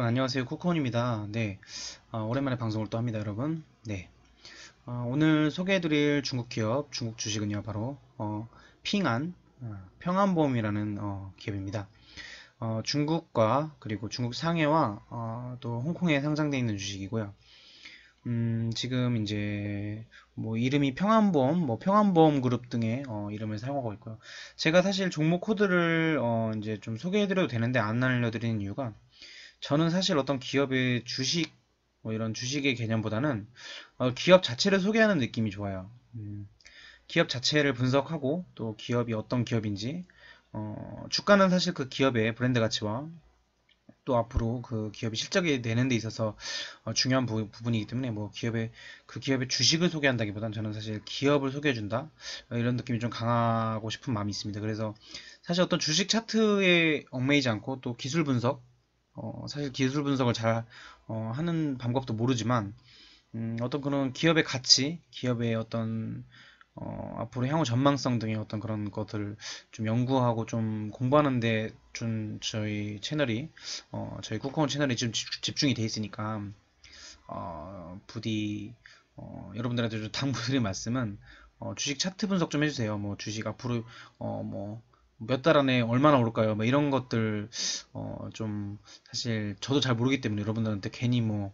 여러분 안녕하세요. 쿠쿠원입니다. 네, 오랜만에 방송을 또 합니다, 여러분. 네, 오늘 소개해드릴 중국 기업, 중국 주식은요, 바로 핑안, 평안보험이라는 기업입니다. 중국과 그리고 중국 상해와 또 홍콩에 상장되어 있는 주식이고요. 지금 이제 뭐 이름이 평안보험, 뭐 평안보험 그룹 등의 이름을 사용하고 있고요. 제가 사실 종목 코드를 이제 좀 소개해드려도 되는데 안 알려드리는 이유가 저는 사실 어떤 기업의 주식, 뭐 이런 주식의 개념보다는 기업 자체를 소개하는 느낌이 좋아요. 기업 자체를 분석하고 또 기업이 어떤 기업인지, 주가는 사실 그 기업의 브랜드 가치와 또 앞으로 그 기업이 실적이 내는 데 있어서 중요한 부분이기 때문에 뭐 그 기업의 주식을 소개한다기보단 저는 사실 기업을 소개해준다 이런 느낌이 좀 강하고 싶은 마음이 있습니다. 그래서 사실 어떤 주식 차트에 얽매이지 않고 또 기술 분석, 사실 기술 분석을 잘 하는 방법도 모르지만 어떤 그런 기업의 가치, 기업의 어떤 앞으로 향후 전망성 등의 어떤 그런 것들을 좀 연구하고 좀 공부하는데 좀 저희 쿠커원 채널이 좀 집중이 돼 있으니까 부디 여러분들한테 좀 당부드릴 말씀은 주식 차트 분석 좀 해주세요. 뭐 주식 앞으로 뭐 몇 달 안에 얼마나 오를까요? 뭐 이런 것들 좀 사실 저도 잘 모르기 때문에 여러분들한테 괜히 뭐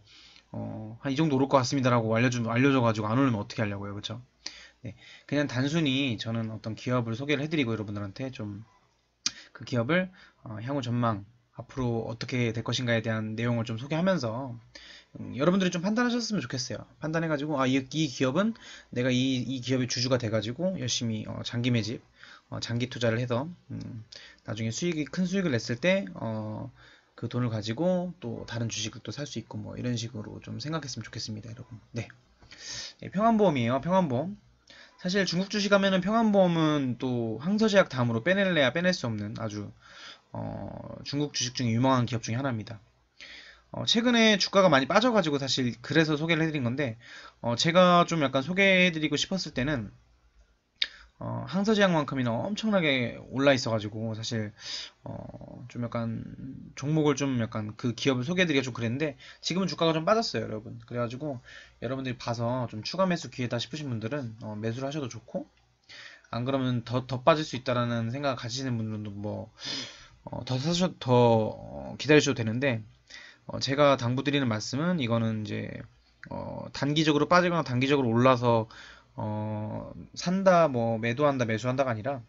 한 이 정도 오를 것 같습니다라고 알려줘가지고 안 오르면 어떻게 하려고요, 그렇죠? 네, 그냥 단순히 저는 어떤 기업을 소개를 해드리고 여러분들한테 좀 그 기업을 향후 전망 앞으로 어떻게 될 것인가에 대한 내용을 좀 소개하면서 여러분들이 좀 판단하셨으면 좋겠어요. 판단해가지고 이 기업은 내가 이 기업의 주주가 돼가지고 열심히 장기 매집, 장기 투자를 해서 나중에 큰 수익을 냈을 때 그 돈을 가지고 또 다른 주식을 또 살 수 있고 뭐 이런 식으로 좀 생각했으면 좋겠습니다, 여러분. 네, 평안보험이에요. 평안보험. 사실 중국 주식 하면은 평안보험은 또 항서제약 다음으로 빼낼래야 빼낼 수 없는 아주 중국 주식 중에 유명한 기업 중에 하나입니다. 최근에 주가가 많이 빠져가지고 사실 그래서 소개를 해드린 건데 제가 좀 약간 소개해드리고 싶었을 때는 항서제약만큼이나 엄청나게 올라 있어가지고 사실 좀 약간 종목을 좀 약간 그 기업을 소개해드리기가 좀 그랬는데 지금은 주가가 좀 빠졌어요, 여러분. 그래가지고 여러분들이 봐서 좀 추가 매수 기회다 싶으신 분들은 매수를 하셔도 좋고 안 그러면 더 빠질 수 있다라는 생각 가지시는 분들도 뭐 더 기다리셔도 되는데 제가 당부드리는 말씀은 이거는 이제 단기적으로 빠지거나 단기적으로 올라서 산다, 뭐 매도한다, 매수한다가 아니라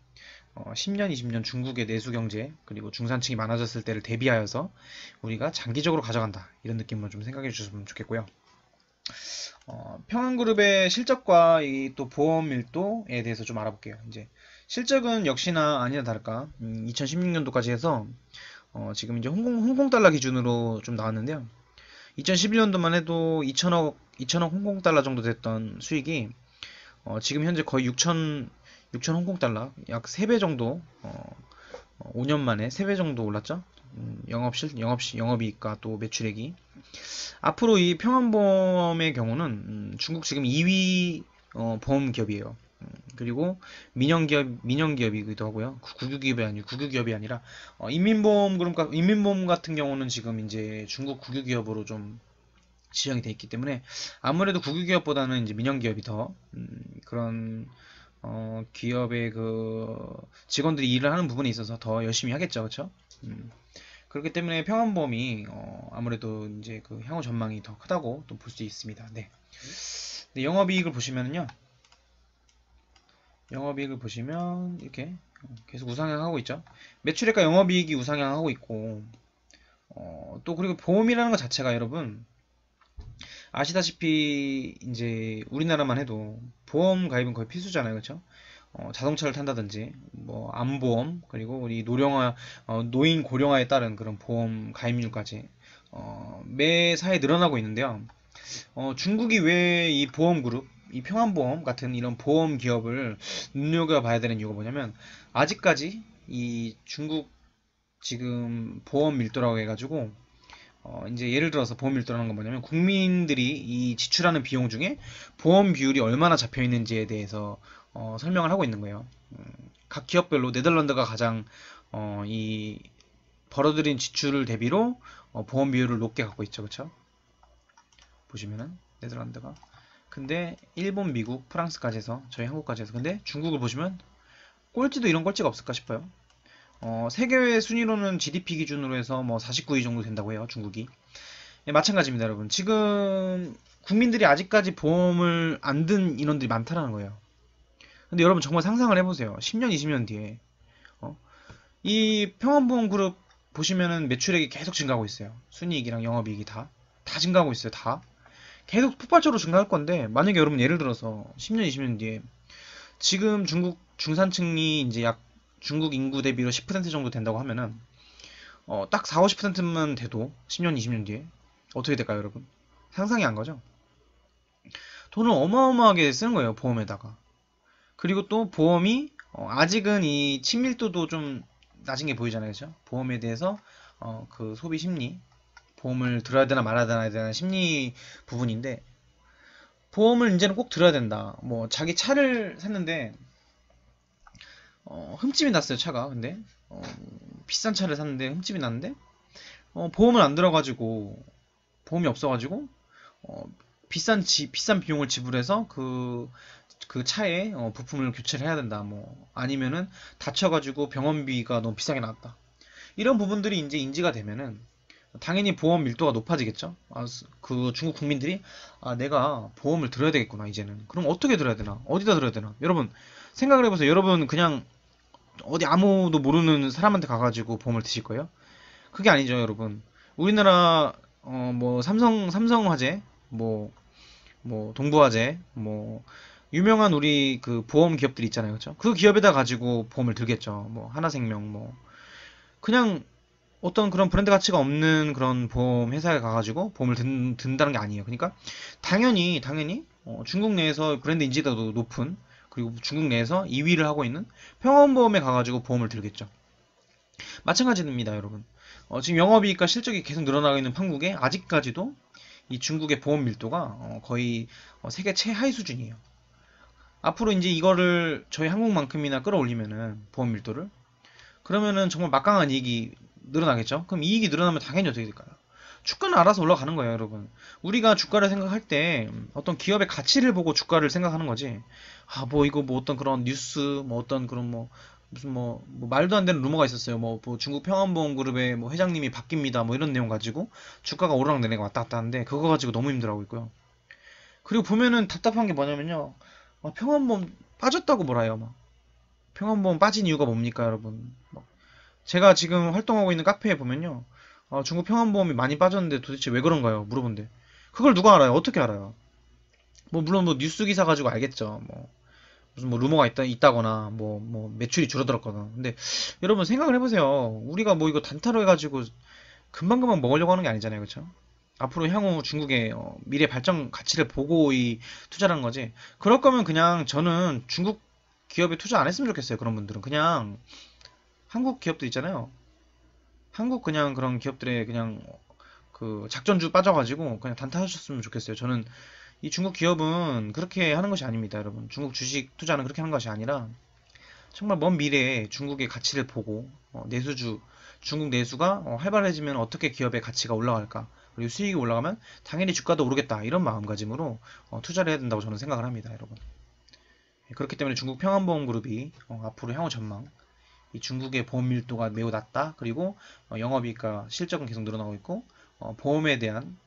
10년, 20년 중국의 내수 경제 그리고 중산층이 많아졌을 때를 대비하여서 우리가 장기적으로 가져간다 이런 느낌으로 좀 생각해 주셨으면 좋겠고요. 평안그룹의 실적과 이 또 보험 밀도에 대해서 좀 알아볼게요. 이제 실적은 역시나 아니나 다를까 2016년도까지 해서 지금 이제 홍콩 달러 기준으로 좀 나왔는데요. 2011년도만 해도 2천억 홍콩 달러 정도 됐던 수익이 지금 현재 거의 6천 홍콩 달러, 약 3배 정도, 5년 만에 3배 정도 올랐죠. 영업이익과 또 매출액이. 앞으로 이 평안보험의 경우는 중국 지금 2위 보험 기업이에요. 그리고 민영기업이기도 하고요. 국유기업이 아니라 인민보험 같은 경우는 지금 이제 중국 국유기업으로 좀 지정이 돼 있기 때문에 아무래도 국유기업보다는 이제 민영기업이 더 그런 기업의 그 직원들이 일을 하는 부분에 있어서 더 열심히 하겠죠, 그렇죠? 그렇기 때문에 평안보험이 아무래도 이제 그 향후 전망이 더 크다고 또 볼 수 있습니다. 네. 네, 영업이익을 보시면 이렇게 계속 우상향하고 있죠. 매출액과 영업이익이 우상향하고 있고 또 그리고 보험이라는 것 자체가 여러분 아시다시피 이제 우리나라만 해도 보험 가입은 거의 필수잖아요, 그렇죠? 자동차를 탄다든지 뭐 암보험 그리고 우리 노인 고령화에 따른 그런 보험 가입률까지 매사에 늘어나고 있는데요. 중국이 왜 이 보험 그룹, 이 평안보험 같은 이런 보험 기업을 눈여겨봐야 되는 이유가 뭐냐면 아직까지 이 중국 지금 보험 밀도라고 해가지고 이제 예를 들어서 보험 밀도라는 건 뭐냐면 국민들이 이 지출하는 비용 중에 보험 비율이 얼마나 잡혀 있는지에 대해서 설명을 하고 있는 거예요. 각 기업별로 네덜란드가 가장 이 벌어들인 지출을 대비로 보험 비율을 높게 갖고 있죠. 그쵸? 보시면은 네덜란드가. 근데 일본, 미국, 프랑스까지 해서 저희 한국까지 해서 근데 중국을 보시면 꼴찌도 이런 꼴찌가 없을까 싶어요. 세계 순위로는 GDP 기준으로 해서 뭐 49위 정도 된다고 해요. 중국이. 예, 마찬가지입니다, 여러분. 지금 국민들이 아직까지 보험을 안 든 인원들이 많다는 거예요. 근데 여러분 정말 상상을 해보세요. 10년, 20년 뒤에 어? 이 평원보험그룹 보시면은 매출액이 계속 증가하고 있어요. 순이익이랑 영업이익이 다 증가하고 있어요. 다 계속 폭발적으로 증가할 건데 만약에 여러분 예를 들어서 10년, 20년 뒤에 지금 중국 중산층이 이제 약 중국 인구 대비로 10% 정도 된다고 하면은 딱 4, 50%만 돼도 10년, 20년 뒤에 어떻게 될까요, 여러분? 상상이 안 가죠? 돈을 어마어마하게 쓰는 거예요, 보험에다가. 그리고 또 보험이 아직은 이 친밀도도 좀 낮은 게 보이잖아요, 그죠? 보험에 대해서 그 소비 심리, 보험을 들어야 되나 말아야 되나에 대한 심리 부분인데 보험을 이제는 꼭 들어야 된다. 뭐 자기 차를 샀는데 흠집이 났어요, 차가. 근데 비싼 차를 샀는데 흠집이 났는데 보험을 안 들어가지고 보험이 없어가지고 어, 비싼 비용을 지불해서 그 차에 부품을 교체를 해야 된다. 뭐 아니면은 다쳐가지고 병원비가 너무 비싸게 나왔다. 이런 부분들이 이제 인지가 되면은 당연히 보험 밀도가 높아지겠죠. 그 중국 국민들이 내가 보험을 들어야 되겠구나 이제는. 그럼 어떻게 들어야 되나? 어디다 들어야 되나? 여러분 생각을 해보세요. 여러분 그냥 어디 아무도 모르는 사람한테 가가지고 보험을 드실 거예요? 그게 아니죠, 여러분. 우리나라 뭐 삼성화재, 뭐 동부화재, 뭐 유명한 우리 그 보험 기업들 있잖아요, 그렇죠? 그 기업에다 가지고 보험을 들겠죠. 뭐 하나생명, 뭐 그냥 어떤 그런 브랜드 가치가 없는 그런 보험 회사에 가가지고 보험을 든다는 게 아니에요. 그러니까 당연히 중국 내에서 브랜드 인지도도 높은 그리고 중국 내에서 2위를 하고 있는 평원보험에 가가지고 보험을 들겠죠. 마찬가지입니다, 여러분. 지금 영업이익과 실적이 계속 늘어나고 있는 판국에 아직까지도 이 중국의 보험 밀도가 거의 세계 최하위 수준이에요. 앞으로 이제 이거를 저희 한국만큼이나 끌어올리면은 보험 밀도를 그러면은 정말 막강한 이익이 늘어나겠죠? 그럼 이익이 늘어나면 당연히 어떻게 될까요? 주가는 알아서 올라가는 거예요, 여러분. 우리가 주가를 생각할 때 어떤 기업의 가치를 보고 주가를 생각하는 거지. 뭐 이거 뭐 어떤 그런 뉴스, 뭐 어떤 그런 뭐 무슨 뭐 말도 안 되는 루머가 있었어요. 뭐 중국 평안보험그룹의 뭐 회장님이 바뀝니다. 뭐 이런 내용 가지고 주가가 오르락내리락 왔다 갔다 하는데 그거 가지고 너무 힘들어하고 있고요. 그리고 보면은 답답한 게 뭐냐면요. 평안보험 빠졌다고 뭐라 해요, 막. 평안보험 빠진 이유가 뭡니까, 여러분? 제가 지금 활동하고 있는 카페에 보면요. 중국 평안보험이 많이 빠졌는데 도대체 왜 그런가요? 물어본대. 그걸 누가 알아요? 어떻게 알아요? 뭐 물론 뭐 뉴스 기사 가지고 알겠죠. 뭐 무슨 뭐 루머가 있다거나 뭐 매출이 줄어들었거나. 근데 여러분 생각을 해보세요. 우리가 뭐 이거 단타로 해가지고 금방금방 먹으려고 하는 게 아니잖아요, 그렇죠? 앞으로 향후 중국의 미래 발전 가치를 보고 이 투자라는 거지. 그럴 거면 그냥 저는 중국 기업에 투자 안 했으면 좋겠어요. 그런 분들은 그냥 한국 기업들 있잖아요. 한국 그냥 그런 기업들의 그냥 그 작전주 빠져가지고 그냥 단타하셨으면 좋겠어요. 저는 이 중국 기업은 그렇게 하는 것이 아닙니다, 여러분. 중국 주식 투자는 그렇게 하는 것이 아니라 정말 먼 미래에 중국의 가치를 보고 내수주 중국 내수가 활발해지면 어떻게 기업의 가치가 올라갈까 그리고 수익이 올라가면 당연히 주가도 오르겠다 이런 마음가짐으로 투자를 해야 된다고 저는 생각을 합니다, 여러분. 그렇기 때문에 중국 평안보험그룹이 앞으로 향후 전망 이 중국의 보험 밀도가 매우 낮다. 그리고 영업이익과 실적은 계속 늘어나고 있고 보험에 대한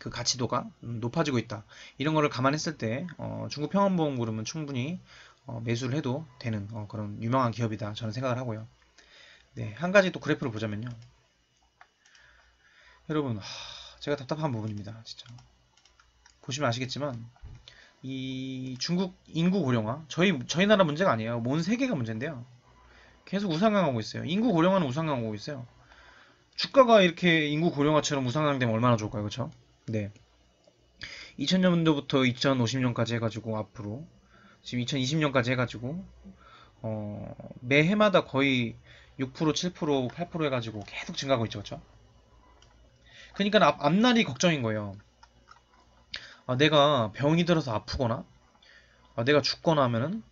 그 가치도가 높아지고 있다. 이런 거를 감안했을 때 중국 평안보험그룹은 충분히 매수를 해도 되는 그런 유명한 기업이다. 저는 생각을 하고요. 네, 한 가지 또 그래프를 보자면요. 여러분, 제가 답답한 부분입니다. 진짜. 보시면 아시겠지만 이 중국 인구 고령화 저희 나라 문제가 아니에요. 온 세계가 문제인데요. 계속 우상향하고 있어요. 인구 고령화는 우상향하고 있어요. 주가가 이렇게 인구 고령화처럼 우상향되면 얼마나 좋을까요? 그렇죠? 네. 2000년도부터 2050년까지 해가지고 앞으로 지금 2020년까지 해가지고 매해마다 거의 6%, 7%, 8% 해가지고 계속 증가하고 있죠, 그렇죠? 그러니까 앞날이 걱정인 거예요. 내가 병이 들어서 아프거나 내가 죽거나 하면은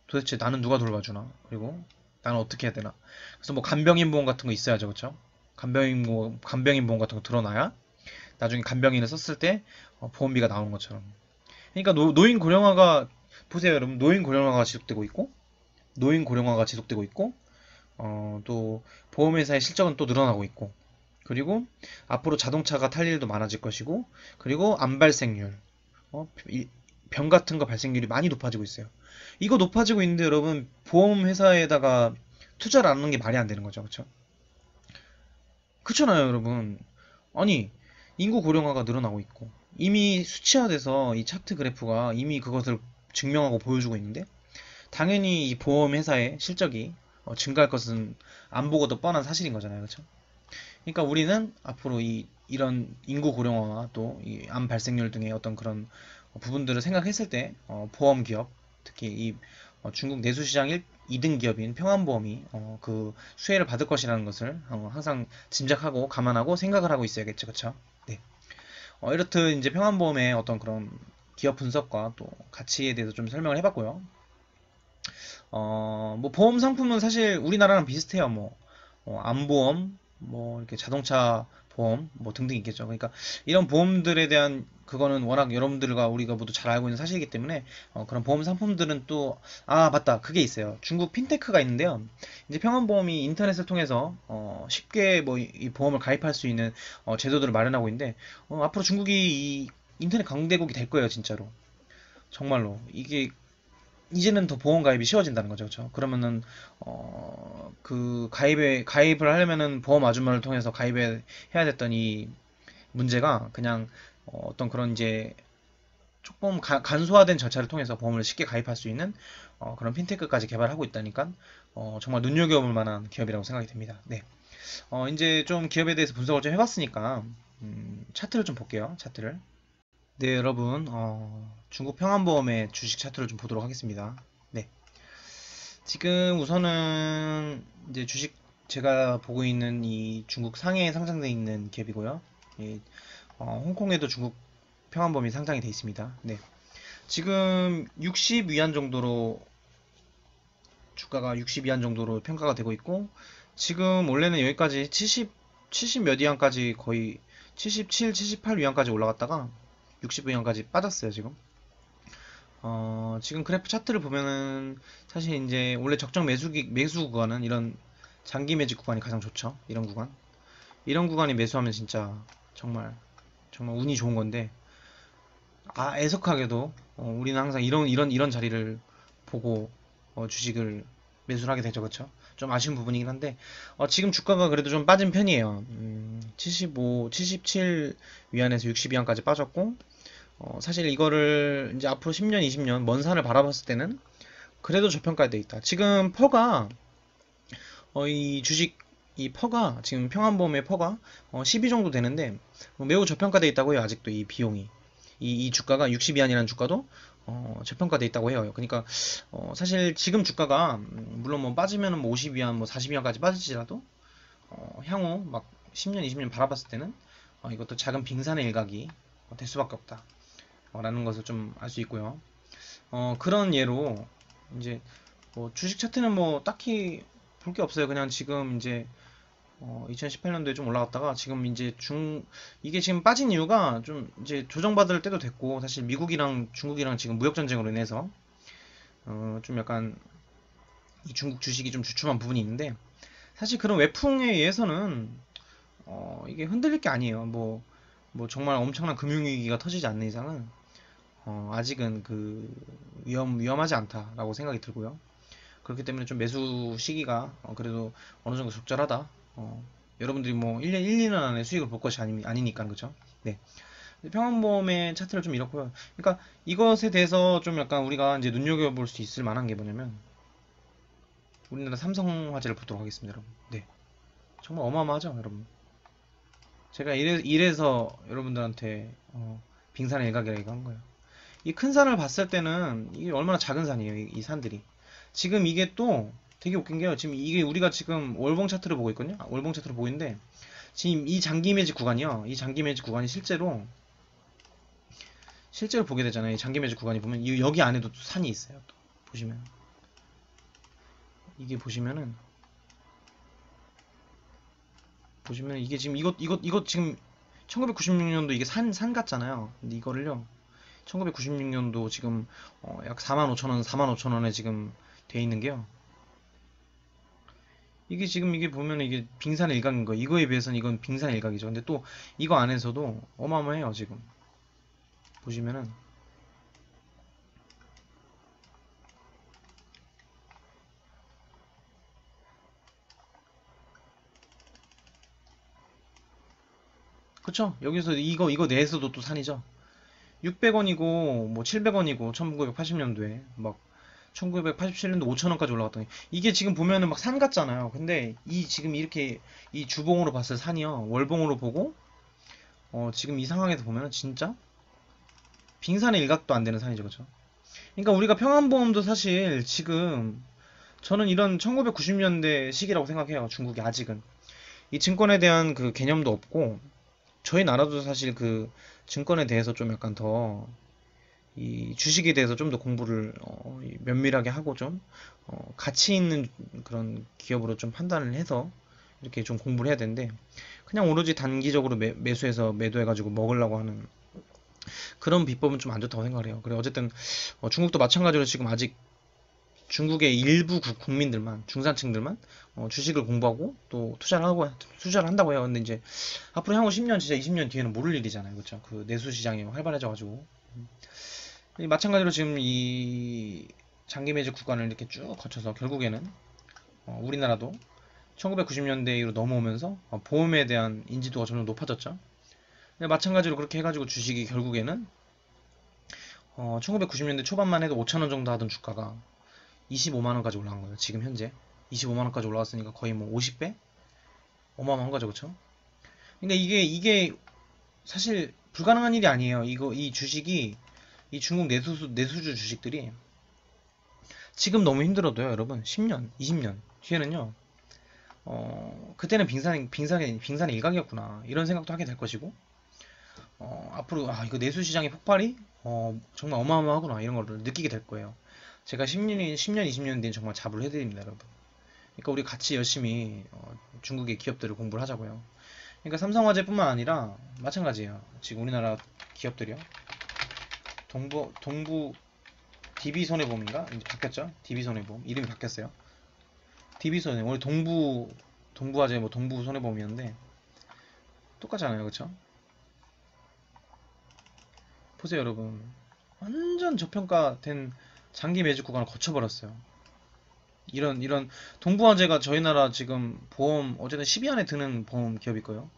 도대체 나는 누가 돌봐주나? 그리고 나는 어떻게 해야 되나? 그래서 뭐 간병인보험 같은 거 있어야죠, 그렇죠? 간병인 보험 같은 거 들어놔야 나중에 간병인을 썼을 때 보험비가 나오는 것처럼. 그러니까 노인 고령화가 보세요, 여러분. 노인 고령화가 지속되고 있고, 또 보험회사의 실적은 또 늘어나고 있고, 그리고 앞으로 자동차가 탈 일도 많아질 것이고, 그리고 암 발생률, 병 같은 거 발생률이 많이 높아지고 있어요. 이거 높아지고 있는데 여러분 보험회사에다가 투자를 안 하는 게 말이 안 되는 거죠, 그렇죠? 그렇잖아요, 여러분. 아니, 인구 고령화가 늘어나고 있고 이미 수치화돼서 이 차트 그래프가 이미 그것을 증명하고 보여주고 있는데 당연히 이 보험회사의 실적이 증가할 것은 안 보고도 뻔한 사실인 거잖아요, 그렇죠? 그러니까 우리는 앞으로 이런 인구 고령화와 또 이 암 발생률 등의 어떤 그런 부분들을 생각했을 때 보험 기업, 특히 이 중국 내수시장 2등 기업인 평안보험이 그 수혜를 받을 것이라는 것을 항상 짐작하고 감안하고 생각을 하고 있어야겠죠, 그렇죠? 네. 이렇듯 이제 평안보험의 어떤 그런 기업 분석과 또 가치에 대해서 좀 설명을 해봤고요. 뭐 보험 상품은 사실 우리나라랑 비슷해요. 뭐 암보험, 뭐 이렇게 자동차 보험, 뭐 등등 있겠죠. 그러니까 이런 보험들에 대한 그거는 워낙 여러분들과 우리가 모두 잘 알고 있는 사실이기 때문에 그런 보험 상품들은 또 맞다, 그게 있어요. 중국 핀테크가 있는데요. 이제 평안보험이 인터넷을 통해서 쉽게 뭐 이 보험을 가입할 수 있는 제도들을 마련하고 있는데 앞으로 중국이 이 인터넷 강대국이 될 거예요, 진짜로. 정말로 이게 이제는 더 보험 가입이 쉬워진다는 거죠. 그렇죠? 그러면은 그 가입을 하려면은 보험 아주머니를 통해서 가입을 해야 됐던 이 문제가 그냥 떤 그런 이제 조금 간소화된 절차를 통해서 보험을 쉽게 가입할 수 있는 그런 핀테크까지 개발하고 있다니까 정말 눈여겨볼 만한 기업이라고 생각이 됩니다. 네. 이제 좀 기업에 대해서 분석을 좀 해봤으니까 차트를 좀 볼게요. 차트를. 네, 여러분, 중국 평안보험의 주식 차트를 좀 보도록 하겠습니다. 네. 지금 우선은 이제 주식 제가 보고 있는 이 중국 상해에 상장되어 있는 기업이고요. 예, 홍콩에도 중국 평안보험이 상장이 되어 있습니다. 네. 지금 60위안 정도로 주가가 60위안 정도로 평가가 되고 있고 지금 원래는 여기까지 70 몇 위안까지 거의 77, 78위안까지 올라갔다가 60위안까지 빠졌어요, 지금. 지금 그래프 차트를 보면은 사실 이제 원래 적정 매수 구간은 이런 장기 매직 구간이 가장 좋죠. 이런 구간이 매수하면 진짜 정말 정말 운이 좋은 건데 애석하게도 우리는 항상 이런 자리를 보고 주식을 매수를 하게 되죠, 그렇죠? 좀 아쉬운 부분이긴 한데 지금 주가가 그래도 좀 빠진 편이에요. 75, 77 위안에서 60 위안까지 빠졌고 사실 이거를 이제 앞으로 10년, 20년 먼 산을 바라봤을 때는 그래도 저평가돼 있다. 지금 퍼가 이 주식 이 퍼가 지금 평안보험의 퍼가 12 정도 되는데 매우 저평가돼 있다고 해요. 아직도 이 비용이 이 주가가 60위안이라는 주가도 저평가돼 있다고 해요. 그러니까 사실 지금 주가가 물론 뭐 빠지면은 뭐 50위안, 뭐 40위안까지 빠질지라도 향후 막 10년, 20년 바라봤을 때는 이것도 작은 빙산의 일각이 될 수밖에 없다. 라는 것을 좀 알 수 있고요. 그런 예로 이제 뭐 주식 차트는 뭐 딱히 볼 게 없어요. 그냥 지금 이제 2018년도에 좀 올라갔다가 지금 이제 이게 지금 빠진 이유가 좀 이제 조정받을 때도 됐고 사실 미국이랑 중국이랑 지금 무역 전쟁으로 인해서 좀 약간 이 중국 주식이 좀 주춤한 부분이 있는데 사실 그런 외풍에 의해서는 이게 흔들릴 게 아니에요. 뭐 정말 엄청난 금융위기가 터지지 않는 이상은 아직은 그 위험하지 않다라고 생각이 들고요. 그렇기 때문에 좀 매수 시기가 그래도 어느 정도 적절하다. 여러분들이 뭐 1년, 2년 안에 수익을 볼 것이 아니니까, 그죠? 네. 평안보험의 차트를 좀 이렇고요. 그러니까 이것에 대해서 좀 약간 우리가 이제 눈여겨볼 수 있을 만한 게 뭐냐면 우리나라 삼성화재를 보도록 하겠습니다, 여러분. 네. 정말 어마어마하죠, 여러분. 제가 이래서 여러분들한테 빙산의 일각이라고 한 거예요. 이 큰 산을 봤을 때는 이게 얼마나 작은 산이에요, 이 산들이. 지금 이게 또 되게 웃긴 게요. 지금 이게 우리가 지금 월봉 차트를 보고 있거든요. 월봉 차트를 보고 있는데 지금 이 장기 매직 구간이요. 이 장기 매직 구간이 실제로 보게 되잖아요. 이 장기 매직 구간이 보면 여기 안에도 또 산이 있어요. 또 보시면 이게 보시면은 보시면 이게 지금 이거 지금 1996년도 이게 산 같잖아요. 근데 이거를요 1996년도 지금 약 45,000원, 45,000원에 지금 돼 있는 게요. 이게 지금 이게 보면 이게 빙산의 일각인 거예요. 이거에 비해서는 이건 빙산의 일각이죠. 근데 또 이거 안에서도 어마어마해요. 지금 보시면은 그쵸? 여기서 이거 내에서도 또 산이죠. 600원이고 뭐 700원이고 1980년도에 막 1987년도 5,000원까지 올라갔더니 이게 지금 보면은 막 산 같잖아요. 근데 이 지금 이렇게 이 주봉으로 봤을 산이요. 월봉으로 보고 지금 이 상황에서 보면은 진짜 빙산의 일각도 안 되는 산이죠. 그쵸? 그러니까 우리가 평안보험도 사실 지금 저는 이런 1990년대 시기라고 생각해요. 중국이 아직은. 이 증권에 대한 그 개념도 없고 저희 나라도 사실 그 증권에 대해서 좀 약간 더 이 주식에 대해서 좀 더 공부를 면밀하게 하고 좀 가치 있는 그런 기업으로 좀 판단을 해서 이렇게 좀 공부를 해야 되는데 그냥 오로지 단기적으로 매수해서 매도해가지고 먹으려고 하는 그런 비법은 좀 안 좋다고 생각을 해요. 그래 어쨌든 중국도 마찬가지로 지금 아직 중국의 일부 국민들만 중산층들만 주식을 공부하고 또 투자를 한다고 해요. 근데 이제 앞으로 향후 10년 진짜 20년 뒤에는 모를 일이잖아요. 그렇죠? 그 내수 시장이 활발해져가지고 마찬가지로 지금 이 장기 매집 구간을 이렇게 쭉 거쳐서 결국에는 우리나라도 1990년대 이후로 넘어오면서 보험에 대한 인지도가 점점 높아졌죠. 근데 마찬가지로 그렇게 해가지고 주식이 결국에는 1990년대 초반만 해도 5,000원 정도 하던 주가가 25만원까지 올라간 거예요. 지금 현재 25만원까지 올라왔으니까 거의 뭐 50배? 어마어마한 거죠. 그쵸? 그러니까 이게 사실 불가능한 일이 아니에요. 이 주식이 이 중국 내수주 주식들이 지금 너무 힘들어도요, 여러분. 10년, 20년 뒤에는요. 그때는 빙산의 일각이었구나. 이런 생각도 하게 될 것이고, 앞으로 이거 내수 시장의 폭발이 정말 어마어마하구나. 이런 거를 느끼게 될 거예요. 제가 10년, 20년 뒤엔 정말 자부를 해드립니다, 여러분. 그러니까 우리 같이 열심히 중국의 기업들을 공부를 하자고요. 그러니까 삼성화재뿐만 아니라 마찬가지예요. 지금 우리나라 기업들이요. 동부 DB손해보험인가? 이제 바뀌었죠? DB손해보험 이름이 바뀌었어요. DB손해 원래 동부화재 뭐 동부손해보험이었는데 똑같잖아요, 그쵸? 보세요, 여러분. 완전 저평가된 장기 매집 구간을 거쳐버렸어요. 이런 동부화재가 저희 나라 지금 보험 어쨌든 10위 안에 드는 보험 기업일 거예요.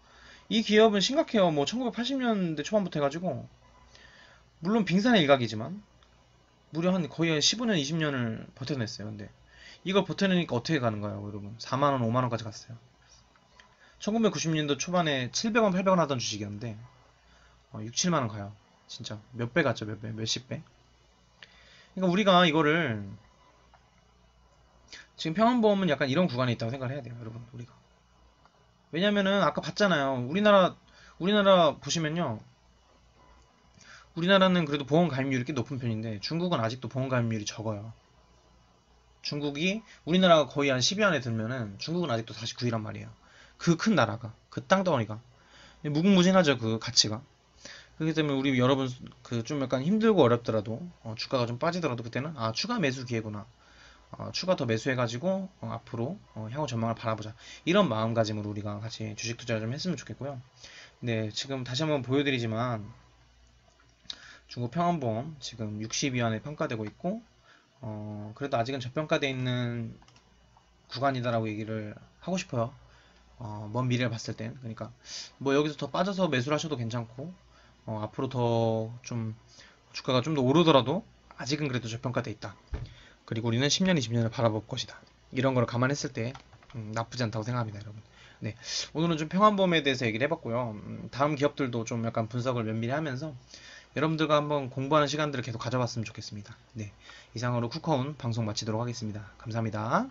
이 기업은 심각해요. 뭐 1980년대 초반부터 해가지고 물론 빙산의 일각이지만 무려 한 거의 15년, 20년을 버텨냈어요. 근데 이걸 버텨내니까 어떻게 가는 거예요, 여러분? 4만원, 5만원까지 갔어요. 1990년도 초반에 700원, 800원 하던 주식이었는데 6, 7만원 가요. 진짜 몇 배 갔죠, 몇 배, 몇십 배. 그러니까 우리가 이거를 지금 평안보험은 약간 이런 구간에 있다고 생각을 해야 돼요, 여러분. 우리가 왜냐면은 아까 봤잖아요. 우리나라 보시면요. 우리나라는 그래도 보험 가입률이 꽤 높은 편인데 중국은 아직도 보험 가입률이 적어요. 중국이 우리나라가 거의 한 10위 안에 들면은 중국은 아직도 49위란 말이에요. 그 큰 나라가, 그 땅덩어리가 무궁무진하죠, 그 가치가. 그렇기 때문에 우리 여러분 그 좀 약간 힘들고 어렵더라도 주가가 좀 빠지더라도 그때는 추가 매수 기회구나. 추가 더 매수해가지고 앞으로 향후 전망을 바라보자. 이런 마음가짐으로 우리가 같이 주식 투자를 좀 했으면 좋겠고요. 네, 지금 다시 한번 보여드리지만 중국 평안보험 지금 60위 안에 평가되고 있고 그래도 아직은 저평가되어 있는 구간이다라고 얘기를 하고 싶어요. 먼 미래를 봤을 땐. 그러니까 뭐 여기서 더 빠져서 매수를 하셔도 괜찮고 앞으로 더 좀 주가가 좀 더 오르더라도 아직은 그래도 저평가되어 있다. 그리고 우리는 10년, 20년을 바라볼 것이다. 이런 걸 감안했을 때 나쁘지 않다고 생각합니다, 여러분. 네, 오늘은 좀 평안보험에 대해서 얘기를 해봤고요. 다음 기업들도 좀 약간 분석을 면밀히 하면서 여러분들과 한번 공부하는 시간들을 계속 가져봤으면 좋겠습니다. 네, 이상으로 쿠커운 방송 마치도록 하겠습니다. 감사합니다.